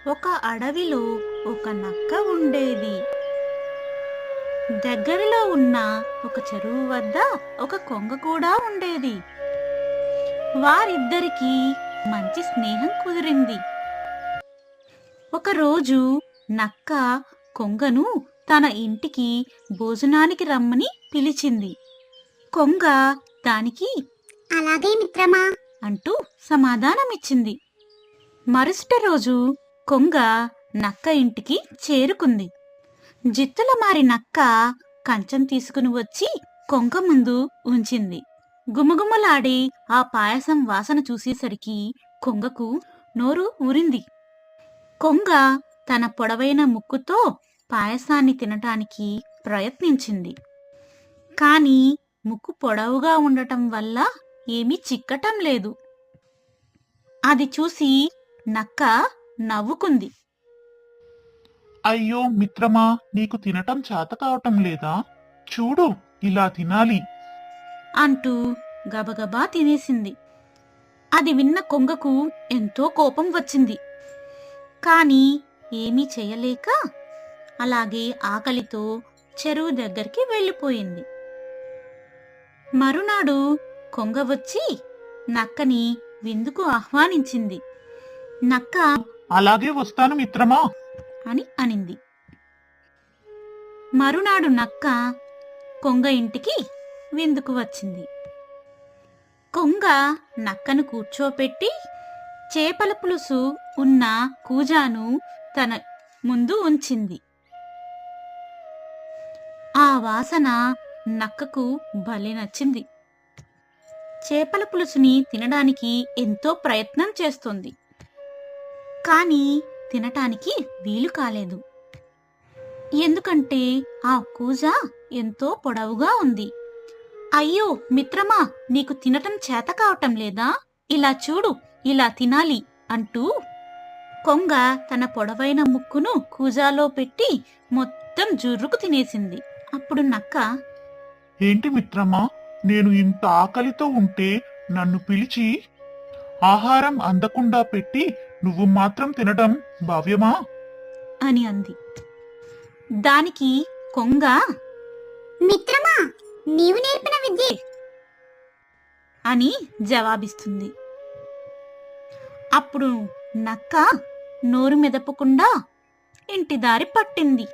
ఒక అడవిలో ఒక నక్క ఉండేది. దగ్గరలో ఉన్న ఒక చెరువు వద్ద ఒక కొంగ కూడా ఉండేది. వారిద్దరికీ మంచి స్నేహం కుదిరింది. ఒకరోజు నక్క కొంగను తన ఇంటికి భోజనానికి రమ్మని పిలిచింది. కొంగ దానికి అలాగే మిత్రమా అంటూ సమాధానమిచ్చింది. మరుసటి రోజు కొంగ నక్క ఇంటికి చేరుకుంది. జిత్తుల మారి నక్క కంచం తీసుకుని వచ్చి కొంగ ముందు ఉంచింది. గుమగుమలాడి ఆ పాయసం వాసన చూసేసరికి కొంగకు నోరు ఊరింది. కొంగ తన పొడవైన ముక్కుతో పాయసాన్ని తినటానికి ప్రయత్నించింది. కాని ముక్కు పొడవుగా ఉండటం వల్ల ఏమీ చిక్కటం లేదు. అది చూసి నక్క నవ్వుకుంది. అయ్యో మిత్రమా, నీకు తినటం చేత కావటం లేదా? చూడు, ఇలా తినాలి. అంటూ గబగబా తినేసింది. అది విన్న కొంగకు ఎంతో కోపం వచ్చింది. కాని ఏమీ చెయ్యలేక అలాగే ఆకలితో చెరువు దగ్గరికి వెళ్ళిపోయింది. మరునాడు కొంగ వచ్చి నక్కని విందుకు ఆహ్వానించింది. నక్క అలాగే వస్తాను మిత్రమా. అని అనింది. మరునాడు నక్క కొంగ ఇంటికి విందుకు వచ్చింది. కొంగ నక్కను కూర్చోపెట్టి చేపల పులుసు ఉన్న కూజాను తన ముందు ఉంచింది. ఆ వాసన నక్కకు భలే నచ్చింది. చేపల పులుసుని తినడానికి ఎంతో ప్రయత్నం చేస్తోంది. కాని తినటానికి వీలు కాలేదు. ఎందుకంటే ఆ కూజ ఎంతో పొడవుగా ఉంది. అయ్యో మిత్రమా, నీకు తినటం చేత కావటం లేదా? ఇలా చూడు, ఇలా తినాలి అంటూ కొంగ తన పొడవైన ముక్కును కూజాలో పెట్టి మొత్తం జుర్రుకు తినేసింది. అప్పుడు నక్క ఏంటి మిత్రమా, నేను ఇంత ఆకలితో ఉంటే నన్ను పిలిచి ఆహారం అందకుండా పెట్టి నువ్వు మాత్రం తినటం భావ్యమా? అని అంది. దానికి కొంగ మిత్రమా నీవు నేర్పిన విద్య అని జవాబిస్తుంది. అప్పుడు నక్క నోరు మెదపకుండా ఇంటి దారి పట్టింది.